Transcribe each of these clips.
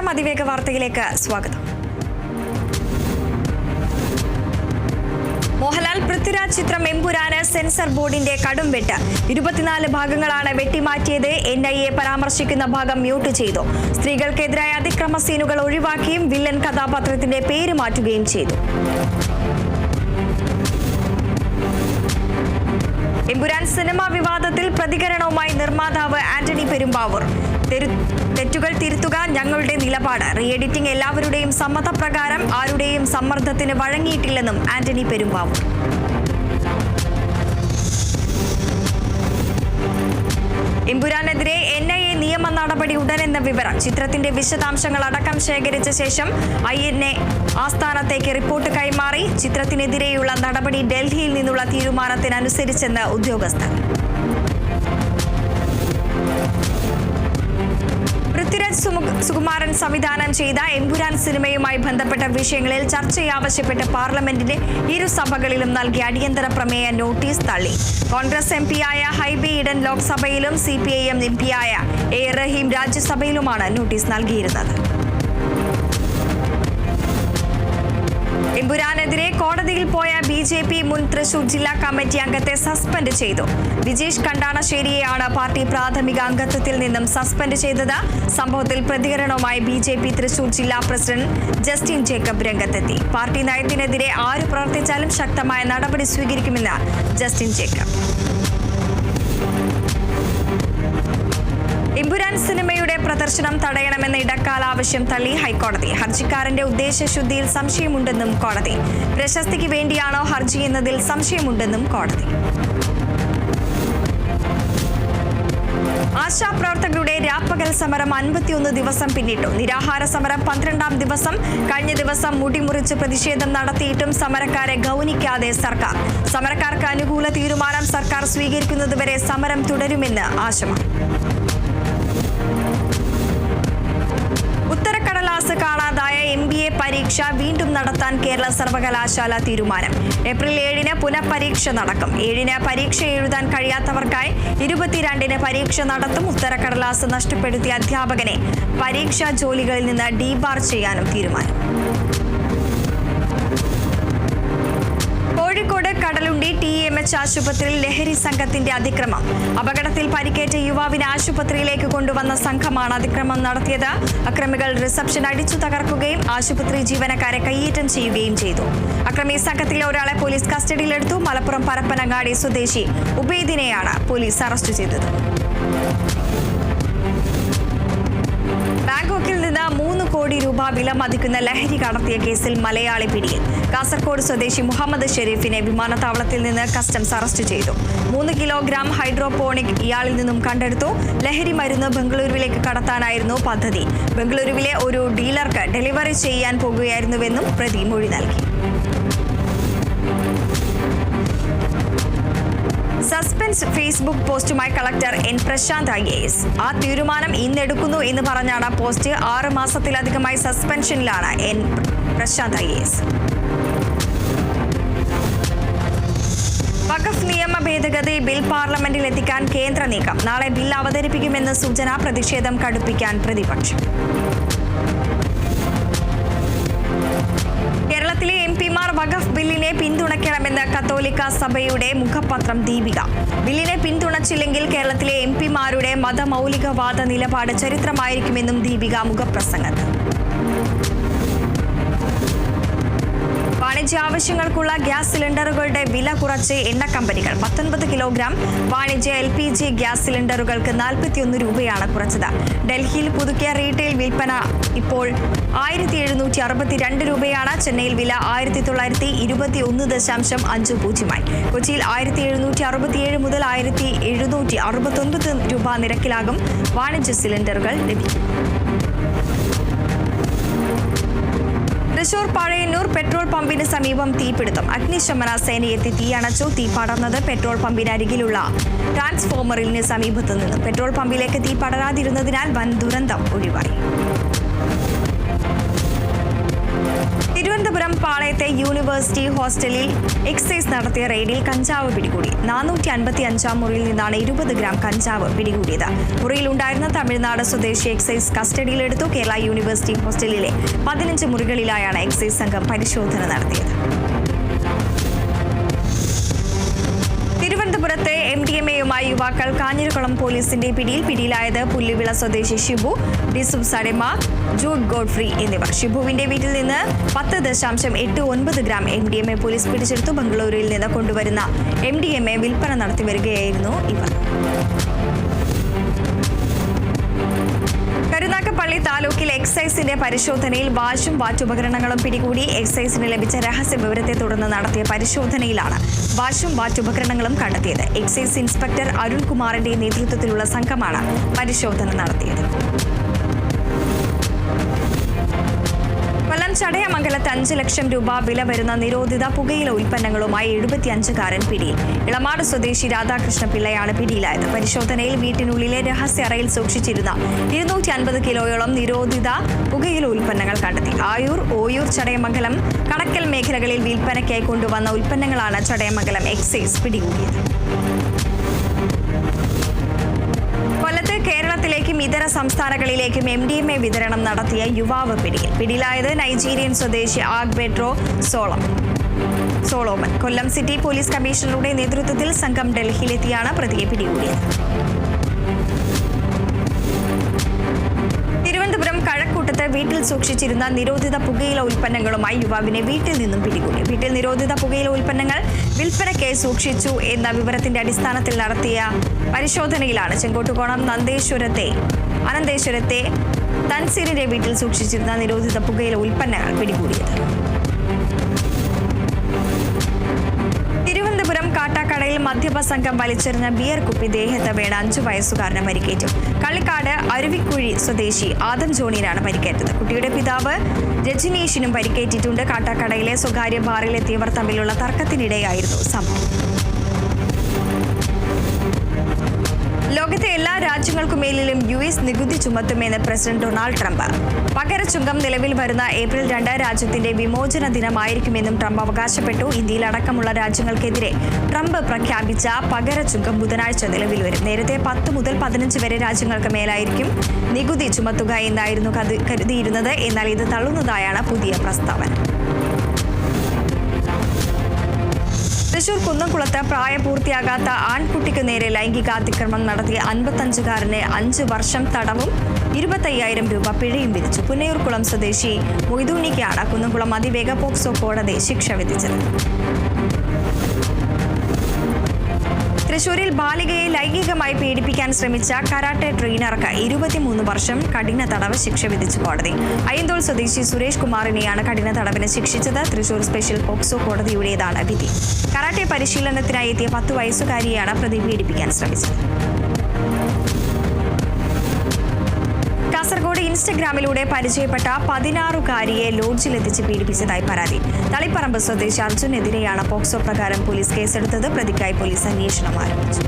നമസ്കാരം, അതിവേഗ വാർത്തയിലേക്ക് സ്വാഗതം. മോഹൻലാൽ പൃഥ്വിരാജ് ചിത്രം എമ്പുരാന് സെൻസർ ബോർഡിന്റെ കടുംവെട്ട്. 24 ഭാഗങ്ങളാണ് വെട്ടിമാറ്റിയത്. NIA പരാമർശിക്കുന്ന ഭാഗം മ്യൂട്ട് ചെയ്തു. സ്ത്രീകൾക്കെതിരായ അതിക്രമ സീനുകൾ ഒഴിവാക്കിയും വില്ലൻ കഥാപാത്രത്തിന്റെ പേര് മാറ്റുകയും ചെയ്തു. എമ്പുരാൻ സിനിമാ വിവാദത്തിൽ പ്രതികരണവുമായി നിർമ്മാതാവ് ആന്റണി പെരുമ്പാവൂർ. തെറ്റുകൾ തിരുത്തുക ഞങ്ങളുടെ നിലപാട്. റീ എഡിറ്റിംഗ് എല്ലാവരുടെയും സമ്മതപ്രകാരം ആരുടെയും സമ്മർദ്ദത്തിന് വഴങ്ങിയിട്ടില്ലെന്നും ആന്റണി പെരുമ്പാവൂർ. എമ്പുരാനെതിരെ NIA നിയമ നടപടി ഉടനെന്ന വിവരം. ചിത്രത്തിന്റെ വിശദാംശങ്ങൾ അടക്കം ശേഖരിച്ച ശേഷം INA ആസ്ഥാനത്തേക്ക് റിപ്പോർട്ട് കൈമാറി. ചിത്രത്തിനെതിരെയുള്ള നടപടി ഡൽഹിയിൽ നിന്നുള്ള തീരുമാനത്തിനനുസരിച്ചെന്ന് ഉദ്യോഗസ്ഥർ. പൃഥ്വിരാജ് സുകുമാരൻ സംവിധാനം ചെയ്ത എമ്പുരാൻ സിനിമയുമായി ബന്ധപ്പെട്ട വിഷയങ്ങളിൽ ചർച്ചയാവശ്യപ്പെട്ട് പാർലമെന്റിന്റെ ഇരുസഭകളിലും നൽകിയ അടിയന്തര പ്രമേയ നോട്ടീസ് തള്ളി. കോൺഗ്രസ് MP-യായ ഹൈബി ഈഡൻ ലോക്സഭയിലും CPIM MP-യായ A. റഹീം രാജ്യസഭയിലുമാണ് നോട്ടീസ് നൽകിയിരുന്നത്. എമ്പുരാനെതിരെ കോടതിയിൽ പോയ BJP മുൻ തൃശൂർ ജില്ലാ കമ്മിറ്റി അംഗത്തെ സസ്പെൻഡ് ചെയ്തു. വിജേഷ് കണ്ടാണശ്ശേരിയെയാണ് പാർട്ടി പ്രാഥമിക അംഗത്വത്തിൽ നിന്നും സസ്പെൻഡ് ചെയ്തത്. സംഭവത്തിൽ പ്രതികരണവുമായി BJP തൃശൂർ ജില്ലാ പ്രസിഡന്റ് ജസ്റ്റിൻ ജേക്കബ് രംഗത്തെത്തി. പാർട്ടി നയത്തിനെതിരെ ആര് പ്രവർത്തിച്ചാലും ശക്തമായ നടപടി സ്വീകരിക്കുമെന്ന് ജസ്റ്റിൻ ജേക്കബ്. എമ്പുരാൻ സിനിമയുടെ പ്രദർശനം തടയണമെന്ന ഇടക്കാല ആവശ്യം തള്ളി ഹൈക്കോടതി. ഹർജിക്കാരന്റെ ഉദ്ദേശശുദ്ധിയിൽ സംശയമുണ്ടെന്നും കോടതി. പ്രശസ്തിക്ക് വേണ്ടിയാണോ ഹർജി എന്നതിൽ സംശയമുണ്ടെന്നും കോടതി. ആശാപ്രവർത്തകരുടെ രാപ്പകൽ സമരം 51 ദിവസം പിന്നിട്ടു. നിരാഹാര സമരം 12ാം ദിവസം. കഴിഞ്ഞ ദിവസം മുടിമുറിച്ച് പ്രതിഷേധം നടത്തിയിട്ടും സമരക്കാരെ ഗൗനിക്കാതെ സർക്കാർ. സമരക്കാർക്ക് അനുകൂല തീരുമാനം സർക്കാർ സ്വീകരിക്കുന്നതുവരെ സമരം തുടരുമെന്ന് ആശമ. ഉത്തരക്കടലാസ് കാണാതായ MBA പരീക്ഷ വീണ്ടും നടത്താൻ കേരള സർവകലാശാല തീരുമാനം. ഏപ്രിൽ 7-ന് പുനഃപരീക്ഷ നടക്കും. 7-ന് പരീക്ഷ എഴുതാൻ കഴിയാത്തവർക്കായി 22-ന് പരീക്ഷ നടത്തും. ഉത്തരക്കടലാസ് നഷ്ടപ്പെടുത്തിയ അധ്യാപകനെ പരീക്ഷാ ജോലികളിൽ നിന്ന് ഡീബാർ ചെയ്യാനും തീരുമാനം. കോഴിക്കോട് കടലുണ്ടി TMH ആശുപത്രിയിൽ ലഹരി സംഘത്തിന്റെ അതിക്രമം. അപകടത്തിൽ പരിക്കേറ്റ യുവാവിനെ ആശുപത്രിയിലേക്ക് കൊണ്ടുവന്ന സംഘമാണ് അതിക്രമം നടത്തിയത്. അക്രമികൾ റിസപ്ഷൻ അടിച്ചു തകർക്കുകയും ആശുപത്രി ജീവനക്കാരെ കയ്യേറ്റം ചെയ്യുകയും ചെയ്തു. അക്രമി സംഘത്തിലെ ഒരാളെ പോലീസ് കസ്റ്റഡിയിലെടുത്തു. മലപ്പുറം പരപ്പനങ്ങാടി സ്വദേശി ഉബൈദിനെയാണ് പോലീസ് അറസ്റ്റ് ചെയ്തത്. ബാങ്കോക്കിൽ നിന്ന് 3 കോടി രൂപ വില മതിക്കുന്ന ലഹരി കടത്തിയ കേസിൽ മലയാളി പിടിയിൽ. കാസർഗോഡ് സ്വദേശി മുഹമ്മദ് ഷെരീഫിനെ വിമാനത്താവളത്തിൽ നിന്ന് കസ്റ്റംസ് അറസ്റ്റ് ചെയ്തു. 3 കിലോഗ്രാം ഹൈഡ്രോപോണിക് ഇയാളിൽ നിന്നും കണ്ടെടുത്തു. ലഹരി മരുന്ന് ബംഗളൂരുവിലേക്ക് കടത്താനായിരുന്നു പദ്ധതി. ബംഗളൂരുവിലെ ഒരു ഡീലർക്ക് ഡെലിവറി ചെയ്യാൻ പോകുകയായിരുന്നുവെന്നും പ്രതി മൊഴി നൽകി. സസ്പെൻസ് ഫേസ്ബുക്ക് പോസ്റ്റുമായി കളക്ടർ N. പ്രശാന്ത് IAS. ആ തീരുമാനം ഇന്നെടുക്കുന്നു എന്ന് പറഞ്ഞാണ് പോസ്റ്റ്. 6 മാസത്തിലധികമായി സസ്പെൻഷനിലാണ് N. പ്രശാന്ത് IAS. വഖഫ് നിയമ ഭേദഗതി ബിൽ പാർലമെന്റിൽ എത്തിക്കാൻ കേന്ദ്ര നീക്കം. നാളെ ബിൽ അവതരിപ്പിക്കുമെന്ന് സൂചന. പ്രതിഷേധം കടുപ്പിക്കാൻ പ്രതിപക്ഷം. കേരളത്തിലെ MP-മാർ വഖഫ് ബില്ലിനെ പിന്തുണയ്ക്കണമെന്ന് കത്തോലിക്ക സഭയുടെ മുഖപത്രം ദീപിക. ബില്ലിനെ പിന്തുണച്ചില്ലെങ്കിൽ കേരളത്തിലെ MP-മാരുടെ മതമൗലികവാദ നിലപാട് ചരിത്രമായിരിക്കുമെന്നും ദീപിക മുഖപ്രസംഗത്തിൽ. വാണിജ്യ ആവശ്യങ്ങൾക്കുള്ള ഗ്യാസ് സിലിണ്ടറുകളുടെ വില കുറച്ച് എണ്ണ കമ്പനികൾ. 19 കിലോഗ്രാം വാണിജ്യ LPG ഗ്യാസ് സിലിണ്ടറുകൾക്ക് 41 രൂപയാണ് കുറച്ചത്. ഡൽഹിയിൽ പുതുക്കിയ റീറ്റെയിൽ വിൽപ്പന ഇപ്പോൾ 1762 രൂപയാണ്. ചെന്നൈയിൽ വില 1921.50 കൊച്ചിയിൽ 1767 മുതൽ 1769 രൂപ നിരക്കിലാകും വാണിജ്യ സിലിണ്ടറുകൾ ലഭിക്കും. തൃശൂർ പഴയന്നൂർ പെട്രോൾ പമ്പിന് സമീപം തീപിടുത്തം. അഗ്നിശമന സേനയെത്തി തീയണച്ചു. തീ പടർന്നത് പെട്രോൾ പമ്പിനരികിലുള്ള ട്രാൻസ്ഫോമറിന് സമീപത്തു നിന്നും. പെട്രോൾ പമ്പിലേക്ക് തീ പടരാതിരുന്നതിനാൽ വൻ ദുരന്തം ഒഴിവായി. തിരുവനന്തപുരം പാളയത്തെ യൂണിവേഴ്സിറ്റി ഹോസ്റ്റലിൽ എക്സൈസ് നടത്തിയ റെയ്ഡിൽ കഞ്ചാവ് പിടികൂടി. 455 മുറിയിൽ നിന്നാണ് 20 ഗ്രാം കഞ്ചാവ് പിടികൂടിയത്. മുറിയിലുണ്ടായിരുന്ന തമിഴ്നാട് സ്വദേശി എക്സൈസ് കസ്റ്റഡിയിലെടുത്തു. കേരള യൂണിവേഴ്സിറ്റി ഹോസ്റ്റലിലെ 15 മുറികളിലായാണ് എക്സൈസ് സംഘം പരിശോധന നടത്തിയത്. തിരുവനന്തപുരത്ത് MDMAയുമായി യുവാക്കൾ കാഞ്ഞിരക്കുളം പോലീസിന്റെ പിടിയിലായത് പുല്ലുവിള സ്വദേശി ഷിബു, ഡിസുബ് സഡിമ, ജൂഡ് ഗോഡ്ഫ്രി എന്നിവർ. ഷിബുവിന്റെ വീട്ടിൽ നിന്ന് 10.89 ഗ്രാം MDMA പോലീസ് പിടിച്ചെടുത്തു. ബംഗളൂരുവിൽ നിന്ന് കൊണ്ടുവരുന്ന MDMA വിൽപ്പന നടത്തി വരികയായിരുന്നു ഇവർ. കരുനാഗപ്പള്ളി താലൂക്കിൽ എക്സൈസിന്റെ പരിശോധനയിൽ വാശും വാറ്റുപകരണങ്ങളും പിടികൂടി. എക്സൈസിന് ലഭിച്ച രഹസ്യ വിവരത്തെ തുടർന്ന് നടത്തിയ പരിശോധനയിലാണ് വാശും വാറ്റുപകരണങ്ങളും കണ്ടെത്തിയത്. എക്സൈസ് ഇൻസ്പെക്ടർ അരുൺകുമാറിന്റെ നേതൃത്വത്തിലുള്ള സംഘമാണ് പരിശോധന നടത്തിയത്. കൊല്ലം ചടയമംഗലത്ത് 5 ലക്ഷം രൂപ വില വരുന്ന നിരോധിത പുകയില ഉൽപ്പന്നങ്ങളുമായി 75കാരൻ പിടിയിൽ. ഇളമാട് സ്വദേശി രാധാകൃഷ്ണ പിള്ളയാണ് പിടിയിലായത്. പരിശോധനയിൽ വീട്ടിനുള്ളിലെ രഹസ്യ അറയിൽ സൂക്ഷിച്ചിരുന്ന 250 കിലോയോളം നിരോധിത പുകയില ഉൽപ്പന്നങ്ങൾ കണ്ടെത്തി. ആയൂർ, ഓയൂർ, ചടയമംഗലം, കടക്കൽ മേഖലകളിൽ വിൽപ്പനയ്ക്കായി കൊണ്ടുവന്ന ഉൽപ്പന്നങ്ങളാണ് ചടയമംഗലം എക്സൈസ് പിടികൂടിയത്. കൊല്ലത്ത് കേരളത്തിലേക്കും ഇതര സംസ്ഥാനങ്ങളിലേക്കും MDMA വിതരണം നടത്തിയ യുവാവ് പിടിയിലായത് നൈജീരിയൻ സ്വദേശി ആഗ്ബെട്രോ സോളോമൻ. കൊല്ലം സിറ്റി പോലീസ് കമ്മീഷണറുടെ നേതൃത്വത്തിൽ സംഘം ഡൽഹിയിലെത്തിയാണ് പ്രതിയെ പിടികൂടിയത്. തിരുവനന്തപുരം കഴക്കൂട്ടത്ത് വീട്ടിൽ സൂക്ഷിച്ചിരുന്ന നിരോധിത പുകയില ഉൽപ്പന്നങ്ങളുമായി യുവാവിനെ വീട്ടിൽ നിന്നും പിടികൂടി. വീട്ടിൽ നിരോധിത പുകയില ഉൽപ്പന്നങ്ങൾ വിൽപ്പനയ്ക്കായി സൂക്ഷിച്ചു എന്ന വിവരത്തിന്റെ അടിസ്ഥാനത്തിൽ നടത്തിയ പരിശോധനയിലാണ് ചെങ്കോട്ടുകോണം അനന്തേശ്വരത്തെ തൻസീറിന്റെ വീട്ടിൽ സൂക്ഷിച്ചിരുന്ന നിരോധിത പുകയില ഉൽപ്പന്നങ്ങൾ പിടികൂടിയത്. തിരുവനന്തപുരം കാട്ടാക്കടയിൽ മദ്യപ സംഘം വലിച്ചെറിഞ്ഞ ബിയർ കുപ്പി ദേഹത്ത് വീണ 5 വയസ്സുകാരന് പരിക്കേറ്റു. കള്ളിക്കാട് അരുവിക്കുഴി സ്വദേശി ആദം ജോണിനാണ് പരിക്കേറ്റത്. കുട്ടിയുടെ പിതാവ് രജനീഷിനും പരിക്കേറ്റിട്ടുണ്ട്. കാട്ടാക്കടയിലെ സ്വകാര്യ ബാറിലെത്തിയവർ തമ്മിലുള്ള തർക്കത്തിനിടെയായിരുന്നു സംഭവം. ലോകത്തെ എല്ലാ രാജ്യങ്ങൾക്കുമേലിലും US നികുതി ചുമത്തുമെന്ന് പ്രസിഡന്റ് ഡൊണാൾഡ് ട്രംപ്. പകരച്ചുങ്കം നിലവിൽ വരുന്ന ഏപ്രിൽ 2 രാജ്യത്തിന്റെ വിമോചന ദിനമായിരിക്കുമെന്നും ട്രംപ് അവകാശപ്പെട്ടു. ഇന്ത്യയിലടക്കമുള്ള രാജ്യങ്ങൾക്കെതിരെ ട്രംപ് പ്രഖ്യാപിച്ച പകരച്ചുങ്കം ബുധനാഴ്ച നിലവിൽ വരും. നേരത്തെ 10 മുതൽ 15 വരെ രാജ്യങ്ങൾക്ക് മേലായിരിക്കും നികുതി ചുമത്തുക എന്നായിരുന്നു കരുതിയിരുന്നത്. എന്നാൽ ഇത് തള്ളുന്നതായാണ് പുതിയ പ്രസ്താവന. തൃശൂർ കുന്നംകുളത്ത് പ്രായപൂർത്തിയാകാത്ത ആൺകുട്ടിക്ക് നേരെ ലൈംഗികാതിക്രമണം നടത്തിയ 55കാരന് 5 വർഷം തടവും 25,000 രൂപ പിഴയും വിധിച്ചു. പുന്നയൂർകുളം സ്വദേശി മൊയ്തൂണിക്കാണ് കുന്നംകുളം അതിവേഗ പോക്സോ കോടതി ശിക്ഷ വിധിച്ചത്. തൃശൂരിൽ ബാലികയെ ലൈംഗികമായി പീഡിപ്പിക്കാൻ ശ്രമിച്ച കരാട്ടെ ട്രെയിനർക്ക് 23 വർഷം കഠിന തടവ് ശിക്ഷ വിധിച്ചു കോടതി. അയ്യന്തോൾ സ്വദേശി സുരേഷ് കുമാറിനെയാണ് കഠിന തടവിന് ശിക്ഷിച്ചത്. തൃശൂർ സ്പെഷ്യൽ പോക്സോ കോടതിയുടേതാണ് വിധി. കരാട്ടെ പരിശീലനത്തിനായി എത്തിയ 10 വയസ്സുകാരിയാണ് പ്രതി പീഡിപ്പിക്കാൻ ശ്രമിച്ചത്. കാസർഗോഡ് ഇൻസ്റ്റഗ്രാമിലൂടെ പരിചയപ്പെട്ട 16കാരിയെ ലോഡ്ജിലെത്തിച്ച് പീഡിപ്പിച്ചതായി പരാതി. തളിപ്പറമ്പ് സ്വദേശി അർജുനെതിരെയാണ് പോക്സോ പ്രകാരം പോലീസ് കേസെടുത്തത്. പ്രതിക്കായി പോലീസ് അന്വേഷണം ആരംഭിച്ചു.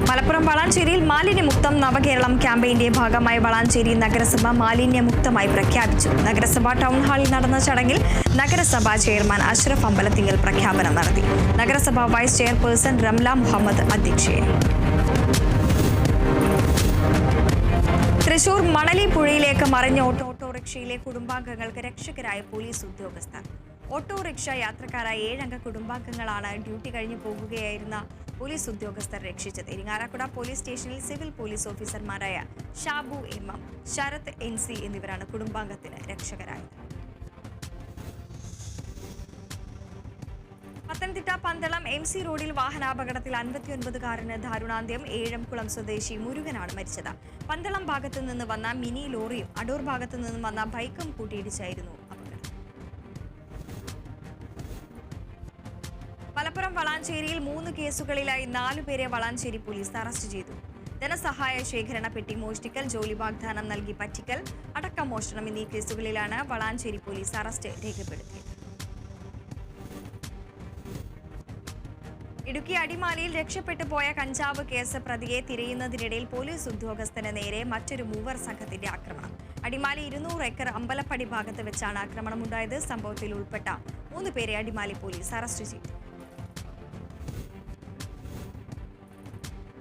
മലപ്പുറം വളാഞ്ചേരിയിൽ മാലിന്യമുക്തം നവകേരളം ക്യാമ്പയിന്റെ ഭാഗമായി വളാഞ്ചേരി നഗരസഭ മാലിന്യമുക്തമായി പ്രഖ്യാപിച്ചു. നഗരസഭ ടൗൺ ഹാളിൽ നടന്ന ചടങ്ങിൽ നഗരസഭാ ചെയർമാൻ അഷ്റഫ് അമ്പലത്തിങ്കൽ പ്രഖ്യാപനം നടത്തി. നഗരസഭാ വൈസ് ചെയർപേഴ്സൺ റംല മുഹമ്മദ് അധ്യക്ഷയായി. തൃശൂർ മണലി പുഴയിലേക്ക് മറിഞ്ഞ ഓട്ടോറിക്ഷയിലെ കുടുംബാംഗങ്ങൾക്ക് രക്ഷകരായ പോലീസ് ഉദ്യോഗസ്ഥർ. ഓട്ടോറിക്ഷ യാത്രക്കാരായ 7 അംഗ കുടുംബാംഗങ്ങളാണ് ഡ്യൂട്ടി കഴിഞ്ഞു പോകുകയായിരുന്ന പോലീസ് ഉദ്യോഗസ്ഥർ രക്ഷിച്ചത്. ഇരിങ്ങാലക്കുട പോലീസ് സ്റ്റേഷനിൽ സിവിൽ പോലീസ് ഓഫീസർമാരായ ഷാബു MM, ശരത് NC എന്നിവരാണ് കുടുംബാംഗത്തിന് രക്ഷകരായത്. പത്തനംതിട്ട പന്തളം MC റോഡിൽ വാഹനാപകടത്തിൽ 59കാരന് ദാരുണാന്ത്യം. ഏഴംകുളം സ്വദേശി മുരുകനാണ് മരിച്ചത്. പന്തളം ഭാഗത്തു നിന്ന് വന്ന മിനി ലോറിയും അടൂർ ഭാഗത്തു നിന്നും വന്ന ബൈക്കും കൂട്ടിയിടിച്ചായിരുന്നു അപകടം. മലപ്പുറം വളാഞ്ചേരിയിൽ 3 കേസുകളിലായി 4 പേരെ വളാഞ്ചേരി പോലീസ് അറസ്റ്റ് ചെയ്തു. ധനസഹായ ശേഖരണ പെട്ടി മോഷ്ടിക്കൽ, ജോലി വാഗ്ദാനം നൽകി പറ്റിക്കൽ, അടക്കം മോഷണം എന്നീ കേസുകളിലാണ് വളാഞ്ചേരി പോലീസ് അറസ്റ്റ് രേഖപ്പെടുത്തിയത്. ഇടുക്കി അടിമാലിയിൽ രക്ഷപ്പെട്ടു പോയ കഞ്ചാവ് കേസ് പ്രതിയെ തിരയുന്നതിനിടയിൽ പോലീസ് ഉദ്യോഗസ്ഥന് നേരെ മറ്റൊരു മൂവർ സംഘത്തിന്റെ ആക്രമണം. അടിമാലി 200 ഏക്കർ അമ്പലപ്പടി ഭാഗത്ത് വെച്ചാണ് ആക്രമണമുണ്ടായത്. സംഭവത്തിൽ ഉൾപ്പെട്ട 3 പേരെ അടിമാലി പോലീസ് അറസ്റ്റ് ചെയ്തു.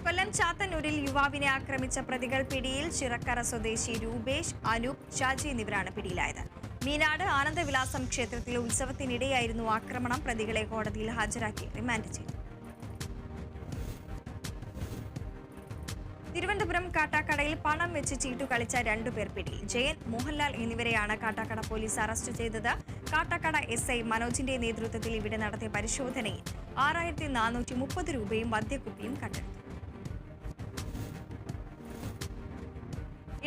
കൊല്ലം ചാത്തന്നൂരിൽ യുവാവിനെ ആക്രമിച്ച പ്രതികൾ പിടിയിൽ. ചിറക്കര സ്വദേശി രൂപേഷ്, അനൂപ്, ഷാജി എന്നിവരാണ് പിടിയിലായത്. മീനാട് ആനന്ദവിലാസം ക്ഷേത്രത്തിലെ ഉത്സവത്തിനിടെയായിരുന്നു ആക്രമണം. പ്രതികളെ കോടതിയിൽ ഹാജരാക്കി റിമാൻഡ് ചെയ്തു. തിരുവനന്തപുരം കാട്ടാക്കടയിൽ പണം വെച്ച് ചീട്ടു കളിച്ച 2 പേർ പിടിയിൽ. ജയൻ, മോഹൻലാൽ എന്നിവരെയാണ് കാട്ടാക്കട പോലീസ് അറസ്റ്റ് ചെയ്തത്. കാട്ടാക്കട SI മനോജിന്റെ നേതൃത്വത്തിൽ ഇവിടെ നടത്തിയ പരിശോധനയിൽ 6430 രൂപയും മദ്യക്കുപ്പിയും കണ്ടെടുത്തു.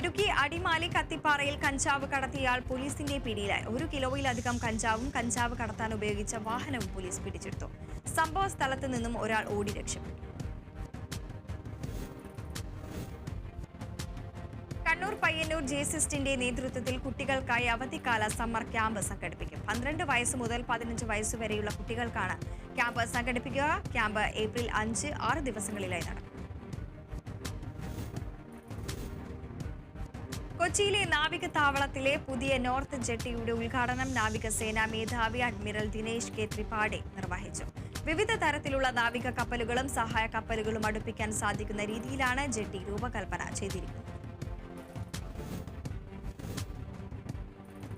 ഇടുക്കി അടിമാലി കത്തിപ്പാറയിൽ കഞ്ചാവ് കടത്തിയയാൾ പോലീസിന്റെ പിടിയിലായി. 1 കിലോയിലധികം കഞ്ചാവും കഞ്ചാവ് കടത്താൻ ഉപയോഗിച്ച വാഹനവും പോലീസ് പിടിച്ചെടുത്തു. സംഭവ സ്ഥലത്ത് നിന്നും ഒരാൾ ഓടി രക്ഷപ്പെട്ടു. കണ്ണൂർ പയ്യന്നൂർ ജേസിസ്റ്റിന്റെ നേതൃത്വത്തിൽ കുട്ടികൾക്കായി അവധിക്കാല സമ്മർ ക്യാമ്പ് സംഘടിപ്പിക്കും. 12 വയസ്സ് മുതൽ 15 വയസ്സ് വരെയുള്ള കുട്ടികൾക്കാണ് ക്യാമ്പ് സംഘടിപ്പിക്കുക. ക്യാമ്പ് ഏപ്രിൽ 5-6 ദിവസങ്ങളിലായി നടക്കും. കൊച്ചിയിലെ നാവികതാവളത്തിലെ പുതിയ നോർത്ത് ജെട്ടിയുടെ ഉദ്ഘാടനം നാവികസേന മേധാവി അഡ്മിറൽ ദിനേശ് കെ ത്രിപാഠി നിർവഹിച്ചു. വിവിധ തരത്തിലുള്ള നാവിക കപ്പലുകളും സഹായ കപ്പലുകളും അടുപ്പിക്കാൻ സാധിക്കുന്ന രീതിയിലാണ് ജെട്ടി രൂപകൽപ്പന ചെയ്തിരിക്കുന്നത്.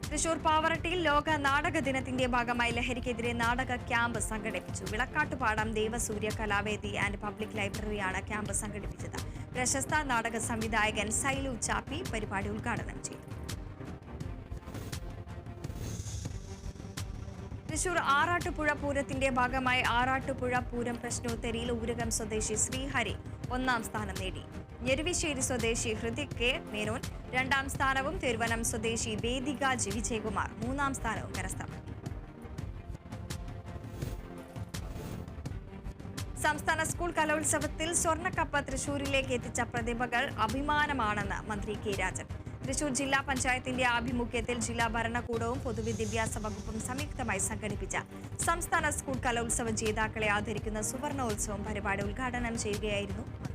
തൃശൂർ പാവറട്ടിയിൽ ലോക നാടക ദിനത്തിന്റെ ഭാഗമായി ലഹരിക്കെതിരെ നാടക ക്യാമ്പ് സംഘടിപ്പിച്ചു. വിളക്കാട്ടുപാടം ദേവസൂര്യ കലാവേദി ആൻഡ് പബ്ലിക് ലൈബ്രറിയാണ് ക്യാമ്പ് സംഘടിപ്പിച്ചത്. പ്രശസ്ത നാടക സംവിധായകൻ സൈലു ചാപ്പി പരിപാടി ഉദ്ഘാടനം ചെയ്തു. തൃശൂർ ആറാട്ടുപുഴ പൂരത്തിന്റെ ഭാഗമായി ആറാട്ടുപുഴ പൂരം പ്രശ്നോത്തരിയിൽ ഊരകം സ്വദേശി ശ്രീഹരി 1ാം സ്ഥാനം നേടി. ഞെരുവിശ്ശേരി സ്വദേശി ഹൃതിക് കെ മേനോൻ 2ാം സ്ഥാനവും തിരുവനം സ്വദേശി വേദിക വിജയകുമാർ 3ാം സ്ഥാനവും കരസ്ഥമാക്കി. സംസ്ഥാന സ്കൂൾ കലോത്സവത്തിൽ സ്വർണ്ണക്കപ്പ് തൃശൂരിലേക്ക് എത്തിച്ച പ്രതിഭകൾ അഭിമാനമാണെന്ന് മന്ത്രി കെ രാജൻ. തൃശൂർ ജില്ലാ പഞ്ചായത്തിന്റെ ആഭിമുഖ്യത്തിൽ ജില്ലാ ഭരണകൂടവും പൊതുവിദ്യാഭ്യാസ വകുപ്പും സംയുക്തമായി സംഘടിപ്പിച്ച സംസ്ഥാന സ്കൂൾ കലോത്സവ ജേതാക്കളെ ആദരിക്കുന്ന സുവർണോത്സവം പരിപാടി ഉദ്ഘാടനം ചെയ്യുകയായിരുന്നു മന്ത്രി.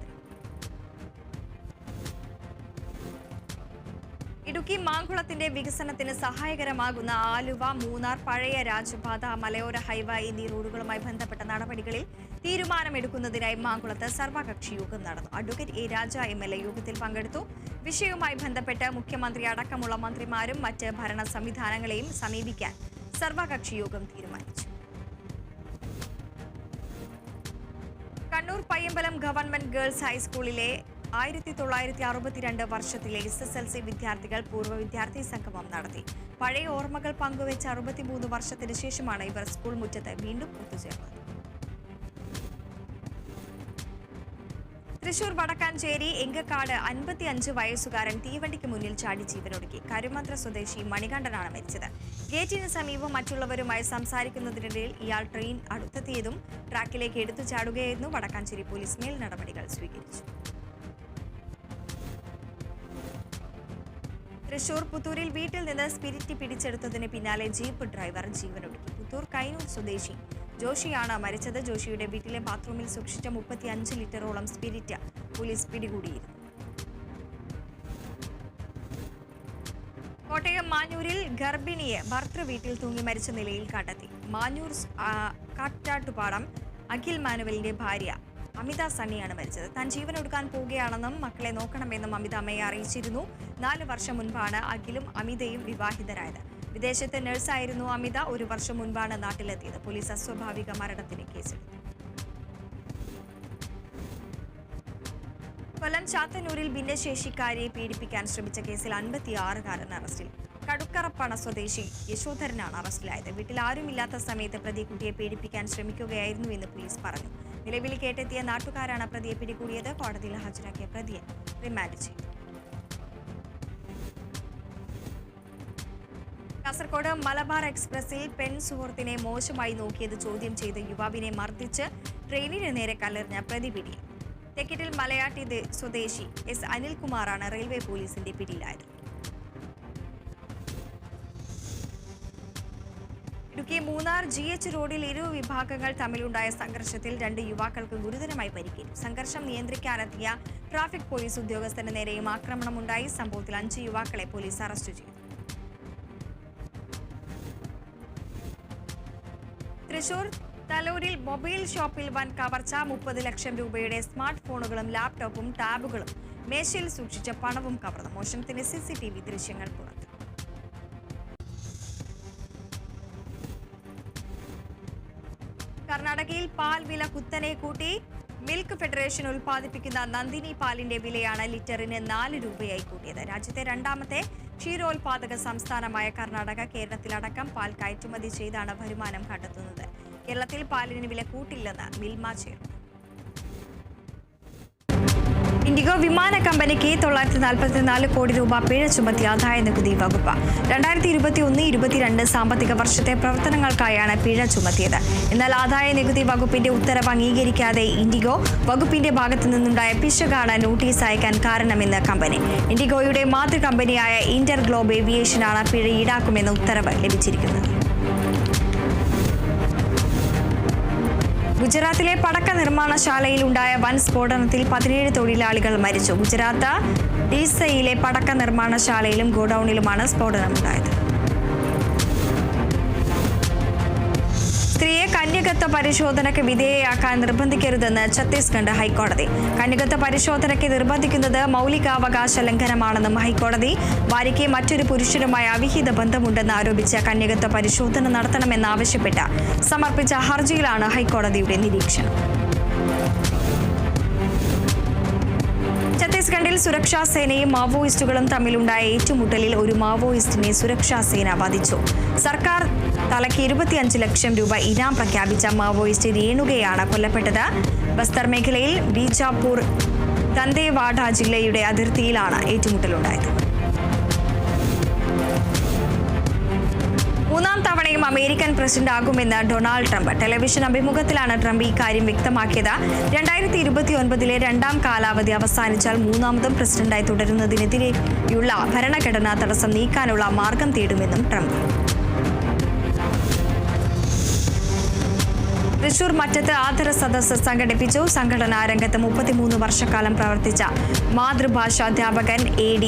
ഇടുക്കി മാങ്കുളത്തിന്റെ വികസനത്തിന് സഹായകരമാകുന്ന ആലുവ, മൂന്നാർ, പഴയ രാജപാത, മലയോര ഹൈവേ എന്നീ റോഡുകളുമായി ബന്ധപ്പെട്ട നടപടികളിൽ തീരുമാനമെടുക്കുന്നതിനായി മാങ്കുളത്ത് സർവകക്ഷി യോഗം നടന്നു. അഡ്വക്കേറ്റ് എ രാജ MLA യോഗത്തിൽ പങ്കെടുത്തു. വിഷയവുമായി ബന്ധപ്പെട്ട് മുഖ്യമന്ത്രി അടക്കമുള്ള മന്ത്രിമാരും മറ്റ് ഭരണ സംവിധാനങ്ങളെയും സമീപിക്കാൻ സർവകക്ഷി യോഗം തീരുമാനിച്ചു. കണ്ണൂർ പയ്യമ്പലം ഗവൺമെന്റ് ഗേൾസ് ഹൈസ്കൂളിലെ 1962 വർഷത്തിലെ SSLC വിദ്യാർത്ഥികൾ പൂർവ്വ വിദ്യാർത്ഥി സംഗമം നടത്തി. പഴയ ഓർമ്മകൾ പങ്കുവെച്ച 63 വർഷത്തിന് ശേഷമാണ് ഇവർ സ്കൂൾ മുറ്റത്ത് വീണ്ടും ഒത്തുചേർന്നത്. തൃശൂർ വടക്കാഞ്ചേരി എങ്കക്കാട് 55 വയസ്സുകാരൻ തീവണ്ടിക്ക് മുന്നിൽ ചാടി ജീവനൊടുക്കി. കരുമന്ത്ര സ്വദേശി മണികണ്ഠനാണ് മരിച്ചത്. ഗേറ്റിന് സമീപം മറ്റുള്ളവരുമായി സംസാരിക്കുന്നതിനിടയിൽ ഇയാൾ ട്രെയിൻ അടുത്തെത്തിയതും ട്രാക്കിലേക്ക് എടുത്തു ചാടുകയായിരുന്നു. വടക്കാഞ്ചേരി പോലീസ് മേൽ നടപടികൾ സ്വീകരിച്ചു. തൃശൂർ പുത്തൂരിൽ വീട്ടിൽ നിന്ന് സ്പിരിറ്റ് പിടിച്ചെടുത്തതിന് പിന്നാലെ ജീപ്പ് ഡ്രൈവർ ജീവനൊടുക്കി. പുത്തൂർ കൈനൂർ സ്വദേശി ജോഷിയാണ് മരിച്ചത്. ജോഷിയുടെ വീട്ടിലെ ബാത്റൂമിൽ സൂക്ഷിച്ച 35 ലിറ്ററോളം സ്പിരിറ്റ് പോലീസ് പിടികൂടിയിരുന്നു. കോട്ടയം മാഞ്ഞൂരിൽ ഗർഭിണിയെ ഭർത്തൃ വീട്ടിൽ തൂങ്ങി മരിച്ച നിലയിൽ കണ്ടെത്തി. മാഞ്ഞൂർ കാട്ടാട്ടുപാടം അഖിൽ മാനുവലിന്റെ ഭാര്യ അമിത സണ്ണിയാണ് മരിച്ചത്. താൻ ജീവനൊടുക്കാൻ പോവുകയാണെന്നും മക്കളെ നോക്കണമെന്നും അമിത അമ്മയെ അറിയിച്ചിരുന്നു. 4 വർഷം മുൻപാണ് അഖിലും അമിതയും വിവാഹിതരായത്. വിദേശത്തെ നഴ്സായിരുന്നു അമിത. 1 വർഷം മുൻപാണ് നാട്ടിലെത്തിയത്. പോലീസ് അസ്വാഭാവിക മരണത്തിന് കേസെടുത്തു. കൊല്ലം ചാത്തന്നൂരിൽ ഭിന്നശേഷിക്കാരിയെ പീഡിപ്പിക്കാൻ ശ്രമിച്ച കേസിൽ 56-കാരൻ അറസ്റ്റിൽ. കടുക്കറപ്പണ സ്വദേശി യശോധരനാണ് അറസ്റ്റിലായത്. വീട്ടിൽ ആരുമില്ലാത്ത സമയത്ത് പ്രതി കുട്ടിയെ പീഡിപ്പിക്കാൻ ശ്രമിക്കുകയായിരുന്നു എന്ന് പോലീസ് പറഞ്ഞു. നിലവിൽ കേട്ടെത്തിയ നാട്ടുകാരാണ് പ്രതിയെ പിടികൂടിയത്. കോടതിയിൽ ഹാജരാക്കിയ പ്രതിയെ റിമാൻഡ് ചെയ്തു. കാസർഗോഡ് മലബാർ എക്സ്പ്രസിൽ പെൺ സുഹൃത്തിനെ മോശമായി നോക്കിയത് ചോദ്യം ചെയ്ത് യുവാവിനെ മർദ്ദിച്ച് ട്രെയിനിന് നേരെ കല്ലെറിഞ്ഞ പ്രതി പിടിയിൽ. തെക്കിട്ടിൽ മലയാട്ടി സ്വദേശി S അനിൽകുമാറാണ് റെയിൽവേ പോലീസിന്റെ പിടിയിലായത്. ഇടുക്കി മൂന്നാർ GH റോഡിൽ ഇരു വിഭാഗങ്ങൾ തമ്മിലുണ്ടായ സംഘർഷത്തിൽ 2 യുവാക്കൾക്ക് ഗുരുതരമായി പരിക്കേറ്റു. സംഘർഷം നിയന്ത്രിക്കാനെത്തിയ ട്രാഫിക് പോലീസ് ഉദ്യോഗസ്ഥന് നേരെയും ആക്രമണമുണ്ടായി. സംഭവത്തിൽ 5 യുവാക്കളെ പോലീസ് അറസ്റ്റ് ചെയ്തു. തൃശൂർ തലൂരിൽ മൊബൈൽ ഷോപ്പിൽ വൻ കവർച്ച. 30 ലക്ഷം രൂപയുടെ സ്മാർട്ട് ഫോണുകളും ലാപ്ടോപ്പും ടാബുകളും മേശയിൽ സൂക്ഷിച്ച പണവും കവർന്നു. മോഷണത്തിന് CCTV ദൃശ്യങ്ങൾ പുറത്ത്. കർണാടകയിൽ പാൽ വില കുത്തനെ കൂട്ടി. മിൽക്ക് ഫെഡറേഷൻ ഉൽപ്പാദിപ്പിക്കുന്ന നന്ദിനി പാലിന്റെ വിലയാണ് ലിറ്ററിന് 4 രൂപയായി കൂട്ടിയത്. രാജ്യത്തെ 2ാമത്തെ ക്ഷീരോത്പാദക സംസ്ഥാനമായ കർണാടക കേരളത്തിലടക്കം പാൽ കയറ്റുമതി ചെയ്താണ് വരുമാനം കണ്ടെത്തുന്നത്. കേരളത്തിൽ പാലിന് വില കൂട്ടില്ലെന്ന് മിൽമ ചെയർമാൻ. ഇൻഡിഗോ വിമാന കമ്പനിക്ക് 944 കോടി രൂപ പിഴ ചുമത്തി ആദായ നികുതി വകുപ്പ്. 2021-22 സാമ്പത്തിക വർഷത്തെ പ്രവർത്തനങ്ങൾക്കായാണ് പിഴ ചുമത്തിയത്. എന്നാൽ ആദായ നികുതി വകുപ്പിന്റെ ഉത്തരവ് അംഗീകരിക്കാതെ ഇൻഡിഗോ വകുപ്പിന്റെ ഭാഗത്തു നിന്നുണ്ടായ പിശകാണ് നോട്ടീസ് അയക്കാൻ കാരണമെന്ന് കമ്പനി. ഇൻഡിഗോയുടെ മാതൃ കമ്പനിയായ ഇന്റർ ഗ്ലോബ് ഏവിയേഷനാണ് പിഴ ഈടാക്കുമെന്ന് ഉത്തരവ് ലഭിച്ചിരിക്കുന്നത്. ഗുജറാത്തിലെ പടക്ക നിർമ്മാണശാലയിൽ ഉണ്ടായ വൻ സ്ഫോടനത്തിൽ 17 തൊഴിലാളികൾ മരിച്ചു. ഗുജറാത്ത് ഡീസയിലെ പടക്ക നിർമ്മാണശാലയിലും ഗോഡൌണിലുമാണ് സ്ഫോടനമുണ്ടായത്. സ്ത്രീയെ കന്യകത്വ പരിശോധനയ്ക്ക് വിധേയയാക്കാൻ നിർബന്ധിക്കരുതെന്ന് ഛത്തീസ്ഗഡ് ഹൈക്കോടതി. കന്യകത്വ പരിശോധനയ്ക്ക് നിർബന്ധിക്കുന്നത് മൗലികാവകാശ ലംഘനമാണെന്നും ഹൈക്കോടതി. ഭാര്യയ്ക്ക് മറ്റൊരു പുരുഷനുമായി അവിഹിത ബന്ധമുണ്ടെന്ന് ആരോപിച്ച് കന്യകത്വ പരിശോധന നടത്തണമെന്നാവശ്യപ്പെട്ട് സമർപ്പിച്ച ഹർജിയിലാണ് ഹൈക്കോടതിയുടെ നിരീക്ഷണം. ഛത്തീസ്ഗഡിൽ സുരക്ഷാ സേനയും മാവോയിസ്റ്റുകളും തമ്മിലുണ്ടായ ഏറ്റുമുട്ടലിൽ ഒരു മാവോയിസ്റ്റിനെ സുരക്ഷാ സേന വധിച്ചു. സർക്കാർ തലയ്ക്ക് 25 ലക്ഷം രൂപ ഇനാം പ്രഖ്യാപിച്ച മാവോയിസ്റ്റ് രേണുകയാണ് കൊല്ലപ്പെട്ടത്. ബസ്തർ മേഖലയിൽ ബീജാപൂർ ദന്തേവാഡ ജില്ലയുടെ അതിർത്തിയിലാണ് ഏറ്റുമുട്ടലുണ്ടായത്. 3ാം തവണയും അമേരിക്കൻ പ്രസിഡന്റ് ആകുമെന്ന് ഡൊണാൾഡ് ട്രംപ്. ടെലിവിഷൻ അഭിമുഖത്തിലാണ് ട്രംപ് ഇക്കാര്യം വ്യക്തമാക്കിയത്. 2029-ലെ 2ാം കാലാവധി അവസാനിച്ചാൽ 3ാമതും പ്രസിഡന്റായി തുടരുന്നതിനെതിരെയുള്ള ഭരണഘടനാ തടസ്സം നീക്കാനുള്ള മാർഗം തേടുമെന്നും ട്രംപ്. തൃശൂർ മറ്റത്ത് ആദര സദസ്സ് സംഘടിപ്പിച്ചു. സംഘടനാ രംഗത്ത് 33 വർഷക്കാലം പ്രവർത്തിച്ച മാതൃഭാഷാധ്യാപകൻ AD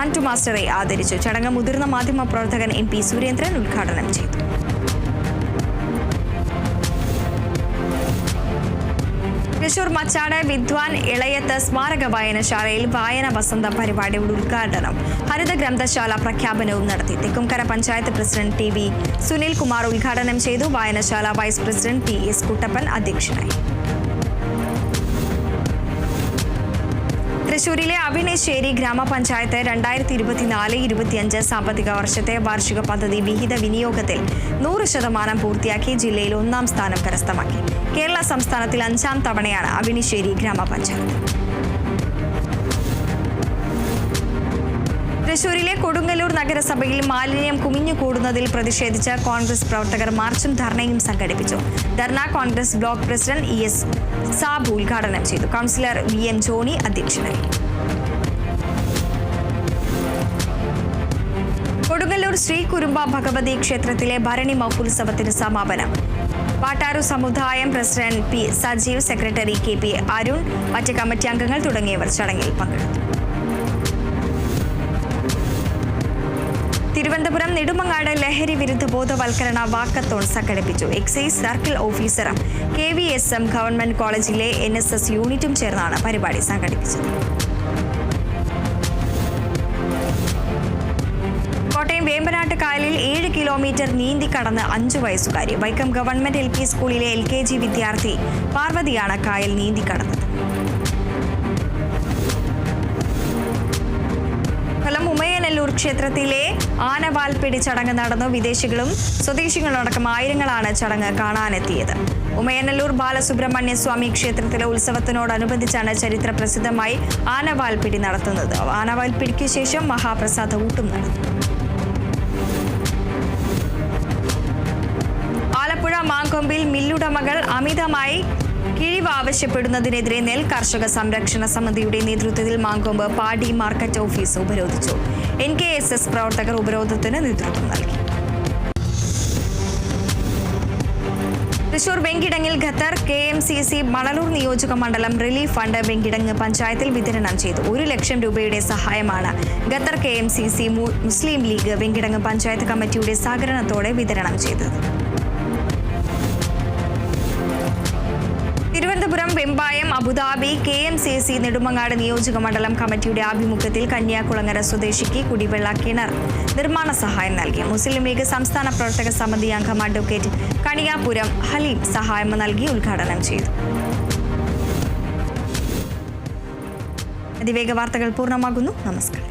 ആന്റു മാസ്റ്ററെ ആദരിച്ചു. ചടങ്ങ് മുതിർന്ന മാധ്യമപ്രവർത്തകൻ MP സുരേന്ദ്രൻ ഉദ്ഘാടനം ചെയ്തു. തൃശൂർ മച്ചാട് വിദ്വാൻ ഇളയത്ത് സ്മാരക വായനശാലയിൽ വായന വസന്തം പരിപാടിയുടെ ഉദ്ഘാടനം ഹരിത ഗ്രന്ഥശാല പ്രഖ്യാപനവും നടത്തി. തെക്കുംകര പഞ്ചായത്ത് പ്രസിഡന്റ് TV സുനിൽ കുമാർ ഉദ്ഘാടനം ചെയ്തു. വായനശാല വൈസ് പ്രസിഡന്റ് PS കുട്ടപ്പൻ അധ്യക്ഷനായി. തൃശൂരിലെ അവിനശ്ശേരി ഗ്രാമപഞ്ചായത്ത് 2024-25 സാമ്പത്തിക വർഷത്തെ വാർഷിക പദ്ധതി വിഹിത വിനിയോഗത്തിൽ 100% പൂർത്തിയാക്കി ജില്ലയിൽ 1ാം സ്ഥാനം കരസ്ഥമാക്കി. കേരള സംസ്ഥാനത്തിൽ 5ാം തവണയാണ് അവിനശ്ശേരി ഗ്രാമപഞ്ചായത്ത്. തൃശൂരിലെ കൊടുങ്ങല്ലൂർ നഗരസഭയിൽ മാലിന്യം കുമിഞ്ഞുകൂടുന്നതിൽ പ്രതിഷേധിച്ച് കോൺഗ്രസ് പ്രവർത്തകർ മാർച്ചും ധർണയും സംഘടിപ്പിച്ചു. ധർണ Congress block president ES Sabu ഉദ്ഘാടനം ചെയ്തു. കൗൺസിലർ VM ജോണി അധ്യക്ഷനായി. കൊടുങ്ങല്ലൂർ ശ്രീ കുരുമ്പ ഭഗവതി ക്ഷേത്രത്തിലെ ഭരണി മഹോത്സവത്തിന് സമാപനം. പാട്ടാരു സമുദായം president P Sajeev, secretary KP Arun, മറ്റ് കമ്മിറ്റി അംഗങ്ങൾ തുടങ്ങിയവർ ചടങ്ങിൽ പങ്കെടുത്തു. തിരുവനന്തപുരം നെടുമങ്ങാട് ലഹരി വിരുദ്ധ ബോധവൽക്കരണ വാക്കത്തോൺ സംഘടിപ്പിച്ചു. എക്സൈസ് സർക്കിൾ ഓഫീസറും KVSM ഗവൺമെന്റ് കോളേജിലെ NSS യൂണിറ്റും ചേർന്നാണ് പരിപാടി സംഘടിപ്പിച്ചത്. കോട്ടയം വേമ്പനാട്ട് കായലിൽ 7 കിലോമീറ്റർ നീന്തി കടന്ന് 5 വയസ്സുകാരി. വൈക്കം ഗവൺമെന്റ് LP സ്കൂളിലെ LKG വിദ്യാർത്ഥി പാർവതിയാണ് കായൽ നീന്തി കടന്നത്. ഉമയനല്ലൂർ ക്ഷേത്രത്തിലെ ആനവാൽപ്പിടി ചടങ്ങ് നടന്നു. വിദേശികളും സ്വദേശികളടക്കം ആയിരങ്ങളാണ് ചടങ്ങ് കാണാനെത്തിയത്. ഉമയനല്ലൂർ ബാലസുബ്രഹ്മണ്യ സ്വാമി ക്ഷേത്രത്തിലെ ഉത്സവത്തിനോടനുബന്ധിച്ചാണ് ചരിത്ര പ്രസിദ്ധമായി ആനവാൽപ്പിടി നടത്തുന്നത്. ആനവാൽപ്പിടിക്ക് ശേഷം മഹാപ്രസാദ ഊട്ടും നടന്നു. ആലപ്പുഴ മാങ്കൊമ്പിൽ മില്ലുടമകൾ അമിതമായി കിഴിവ് ആവശ്യപ്പെടുന്നതിനെതിരെ നെൽ കർഷക സംരക്ഷണ സമിതിയുടെ നേതൃത്വത്തിൽ മാങ്കൊമ്പ് പാടി മാർക്കറ്റ് ഓഫീസ് ഉപരോധിച്ചു. NKSS പ്രവർത്തകർ ഉപരോധത്തിന് നേതൃത്വം നൽകി. തൃശൂർ വെങ്കിടങ്ങിൽ ഖത്തർ KMCC മണലൂർ നിയോജക മണ്ഡലം റിലീഫ് ഫണ്ട് വെങ്കിടങ്ങ് പഞ്ചായത്തിൽ വിതരണം ചെയ്തു. 1 ലക്ഷം രൂപയുടെ സഹായമാണ് ഖത്തർ KMCC മുസ്ലിം ലീഗ് വെങ്കിടങ്ങ് പഞ്ചായത്ത് കമ്മിറ്റിയുടെ സഹകരണത്തോടെ വിതരണം ചെയ്തത്. തിരുവനന്തപുരം വെമ്പായം അബുദാബി KMCC നെടുമങ്ങാട് നിയോജക മണ്ഡലം കമ്മിറ്റിയുടെ ആഭിമുഖ്യത്തിൽ കന്യാകുളങ്ങര സ്വദേശിക്ക് കുടിവെള്ള കിണർ നിർമ്മാണ സഹായം നൽകി. മുസ്ലിം ലീഗ് സംസ്ഥാന പ്രവർത്തക സമിതി അംഗം അഡ്വക്കേറ്റ് കണിയാപുരം ഹലീം സഹായം നൽകി ഉദ്ഘാടനം ചെയ്തു. അതിവേഗ വാർത്തകൾ പൂർണ്ണമാകുന്നു. നമസ്കാരം.